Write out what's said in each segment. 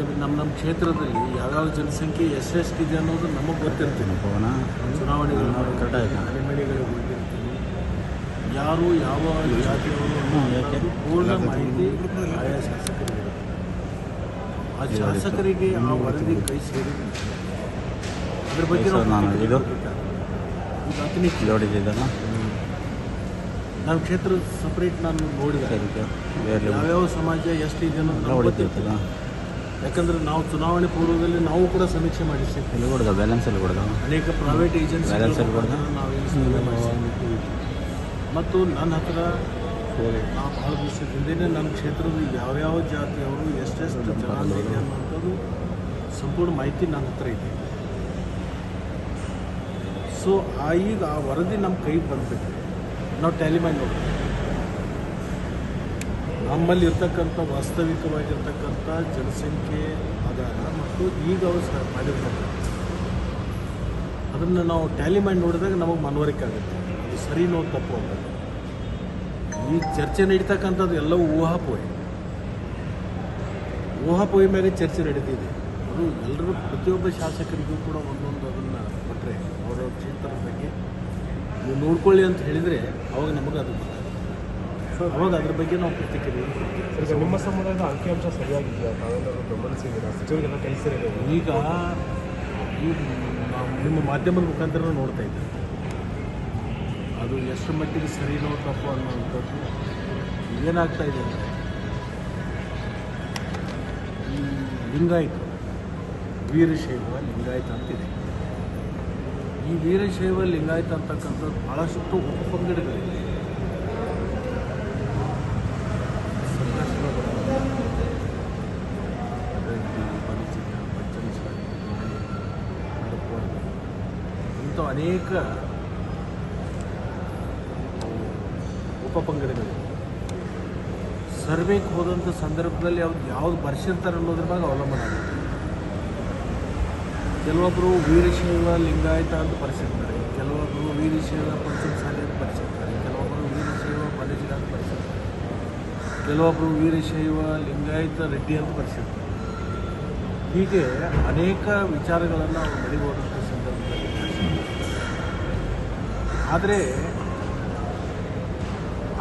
ಯಾಕಂದರೆ ನಮ್ಮ ಕ್ಷೇತ್ರದಲ್ಲಿ ಯಾವ್ಯಾವ ಜನಸಂಖ್ಯೆ ಎಷ್ಟೆಷ್ಟಿದೆ ಅನ್ನೋದು ನಮಗೆ ಗೊತ್ತಿರ್ತೀನಿ. ಚುನಾವಣೆಗಳು ಮನೆಗಳಿಗೆ ಹೋಗಿರ್ತೀನಿ, ಯಾರು ಯಾವ ಜಾತಿಯವರು ಅನ್ನೋದು ಪೂರ್ಣ ಮಾಹಿತಿ ಆಯಾ ಶಾಸಕರಿಗೆ. ಆ ಶಾಸಕರಿಗೆ ಆ ವರದಿ ಕೈ ಸೇರಿದೆ. ಅದ್ರ ಬಗ್ಗೆ ನಮ್ಮ ಕ್ಷೇತ್ರ ಸಪ್ರೇಟ್ ನಾನು ನೋಡಿದೆ ಯಾವ್ಯಾವ ಸಮಾಜ ಎಷ್ಟಿದೆ ಅನ್ನೋದು ನಮ್ಗೆ ಗೊತ್ತಿರ್ತದೆ. ಯಾಕಂದರೆ ನಾವು ಚುನಾವಣೆ ಪೂರ್ವದಲ್ಲಿ ನಾವು ಕೂಡ ಸಮೀಕ್ಷೆ ಮಾಡಿಸಿರ್ತೀವಿ. ಅನೇಕ ಪ್ರೈವೇಟ್ ಏಜೆನ್ಸಿ ನಾವೇನು ಮಾಡಿಸಿರ್ತೀವಿ. ಮತ್ತು ನನ್ನ ಹತ್ರ ನಾ ಭಾಳ ದಿವಸದಿಂದನೇ ನನ್ನ ಕ್ಷೇತ್ರದ ಯಾವ್ಯಾವ ಜಾತಿಯವರು ಎಷ್ಟೆಷ್ಟು ಜನ ಇದೆ ಅನ್ನೋಂಥದ್ದು ಸಂಪೂರ್ಣ ಮಾಹಿತಿ ನನ್ನ ಹತ್ರ ಇದೆ. ಸೊ ಈಗ ಆ ವರದಿ ನಮ್ಮ ಕೈಗೆ ಬಂದುಬಿಟ್ರೆ ನಾವು ಟ್ಯಾಲಿ ಮಾಡಿ ನೋಡ್ತೀವಿ. ನಮ್ಮಲ್ಲಿ ಇರ್ತಕ್ಕಂಥ ವಾಸ್ತವಿಕವಾಗಿರ್ತಕ್ಕಂಥ ಜನಸಂಖ್ಯೆ ಆಧಾರ ಮತ್ತು ಈಗ ಅವರು ಮಾಡಿರ್ತಕ್ಕಂಥ ಅದನ್ನು ನಾವು ಟ್ಯಾಲಿ ಮಾಡಿ ನೋಡಿದಾಗ ನಮಗೆ ಮನವರಿಕೆ ಆಗುತ್ತೆ ಅದು ಸರಿನೋ ತಪ್ಪು ಅಂತ. ಈ ಚರ್ಚೆ ನಡೀತಕ್ಕಂಥದ್ದು ಎಲ್ಲವೂ ಊಹಾಪೋಯಿ ಮೇಲೆ ಚರ್ಚೆ ನಡೀತಿದೆ. ಅದು ಎಲ್ಲರೂ ಪ್ರತಿಯೊಬ್ಬ ಶಾಸಕರಿಗೂ ಕೂಡ ಒಂದೊಂದು ಅದನ್ನು ಕೊಟ್ಟರೆ ಅವರ ಕ್ಷೇತ್ರದ ಬಗ್ಗೆ ನೀವು ನೋಡ್ಕೊಳ್ಳಿ ಅಂತ ಹೇಳಿದರೆ ಅವಾಗ ನಮಗೆ ಅದು ಅವಾಗ ಅದ್ರ ಬಗ್ಗೆ ನಾವು ಪ್ರತಿಕ್ರಿಯೆ. ನಿಮ್ಮ ಸಮುದಾಯದ ಅಂಕಿಅಂಶ ಸರಿಯಾಗಿದೆಯಾ? ತಾವೆಲ್ಲರೂ ಗಮನಿಸಿದ್ದೀರಾ? ಸಚಿವರಿಗೆಲ್ಲ ಕೈ ಸೇರಿದೆ. ಈಗ ನಾವು ನಿಮ್ಮ ಮಾಧ್ಯಮದ ಮುಖಾಂತರ ನೋಡ್ತಾ ಇದ್ದೀವಿ. ಅದು ಎಷ್ಟು ಮಟ್ಟಿಗೆ ಸರಿನೋ ತಪ್ಪು ಅನ್ನೋವಂಥದ್ದು ಏನಾಗ್ತಾ ಇದೆ ಅಂದರೆ ಈ ಲಿಂಗಾಯತ ವೀರಶೈವ ಲಿಂಗಾಯತ ಅಂತಿದೆ. ಈ ವೀರಶೈವ ಲಿಂಗಾಯತ ಅಂತಕ್ಕಂಥದ್ದು ಭಾಳಷ್ಟು ಉಪಪಂಗಡಗಳಿದೆ. ಇಂಥ ಅನೇಕ ಉಪಪಂಗಡಗಳಿವೆ. ಸರ್ವೆಗೆ ಹೋದಂಥ ಸಂದರ್ಭದಲ್ಲಿ ಅವ್ರು ಯಾವ್ದು ಬರ್ಸಿರ್ತಾರೆ ಅನ್ನೋದ್ರ ಬಗ್ಗೆ ಅವಲಂಬನೆ ಆಗುತ್ತೆ. ಕೆಲವೊಬ್ಬರು ವೀರಶೈವ ಲಿಂಗಾಯತ ಅಂತ ಬರ್ಸಿರ್ತಾರೆ, ಕೆಲವೊಬ್ಬರು ವೀರಶೈವ ಪಂಚಮಸಾಲಿ ಅಂತ ಬರ್ಸಿರ್ತಾರೆ, ಕೆಲವೊಬ್ಬರು ವೀರಶೈವ ಬಣಜಿಗ ಅಂತ ಬರ್ಸಿರ್ತಾರೆ, ಕೆಲವೊಬ್ಬರು ವೀರಶೈವ ಲಿಂಗಾಯತ ರೆಡ್ಡಿ ಅಂತ ಬರ್ಸಿರ್ತಾರೆ. ಹೀಗೆ ಅನೇಕ ವಿಚಾರಗಳನ್ನು ಅವ್ರು ನಡಿಬೋದಂಥ ಸಂದರ್ಭದಲ್ಲಿ. ಆದರೆ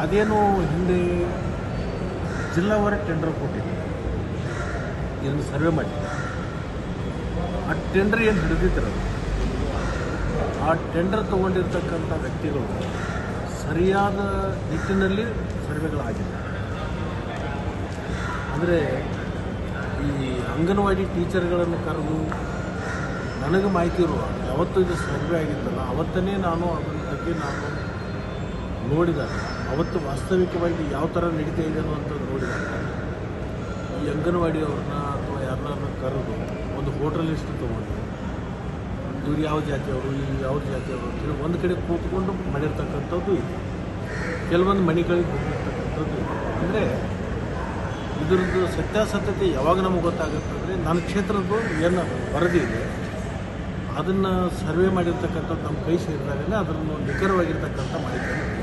ಅದೇನು ಹಿಂದೆ ಜಿಲ್ಲಾವಾರ ಟೆಂಡರ್ ಕೊಟ್ಟಿದೆ, ಇದನ್ನು ಸರ್ವೆ ಮಾಡಿ ಆ ಟೆಂಡರ್ ಏನು ಹಿಡಿದಿರ್ತಾರೆ ಆ ಟೆಂಡರ್ ತೊಗೊಂಡಿರ್ತಕ್ಕಂಥ ವ್ಯಕ್ತಿಗಳು ಸರಿಯಾದ ನಿಟ್ಟಿನಲ್ಲಿ ಸರ್ವೆಗಳಾಗಿಲ್ಲ. ಅಂದರೆ ಈ ಅಂಗನವಾಡಿ ಟೀಚರ್ಗಳನ್ನು ಕರೆದು ನನಗೆ ಮಾಹಿತಿ ಇರುವ ಯಾವತ್ತೂ ಇದು ಸರ್ವೆ ಆಗಿತ್ತಲ್ಲ ಅವತ್ತನೇ ನಾನು ಅದರ ಬಗ್ಗೆ ನಾನು ನೋಡಿದಾಗ ಅವತ್ತು ವಾಸ್ತವಿಕವಾಗಿ ಯಾವ ಥರ ನಡೀತಾ ಇದೆ ಅನ್ನುವಂಥದ್ದು ನೋಡಿದಾಗ ಈ ಅಂಗನವಾಡಿಯವ್ರನ್ನ ಅಥವಾ ಯಾರನ್ನ ಕರೆದು ಒಂದು ಹೋಟೆಲ್ ಲಿಸ್ಟ್ ತೊಗೊಂಡು ಇವ್ರು ಯಾವ ಜಾತಿಯವರು ಇವ್ರು ಯಾವ ಜಾತಿಯವರು ಅಂತೇಳಿ ಒಂದು ಕಡೆ ಕೂತ್ಕೊಂಡು ಮಾಡಿರ್ತಕ್ಕಂಥದ್ದು ಇದೆ. ಕೆಲವೊಂದು ಮನೆಗಳಿಗೆ ಹೋಗಿರ್ತಕ್ಕಂಥದ್ದು ಇದೆ. ಅಂದರೆ ಇದ್ರದ್ದು ಸತ್ಯಾಸತ್ಯತೆ ಯಾವಾಗ ನಮಗೆ ಗೊತ್ತಾಗುತ್ತೆ ಅಂದರೆ ನನ್ನ ಕ್ಷೇತ್ರದ್ದು ಏನು ವರದಿ ಇದೆ ಅದನ್ನು ಸರ್ವೆ ಮಾಡಿರ್ತಕ್ಕಂಥದ್ದು ನಮ್ಮ ಕೈ ಸೇರಿದಾಗಲೇ ಅದನ್ನು ನಿಖರವಾಗಿರ್ತಕ್ಕಂಥ ಮಾಹಿತಿಯನ್ನು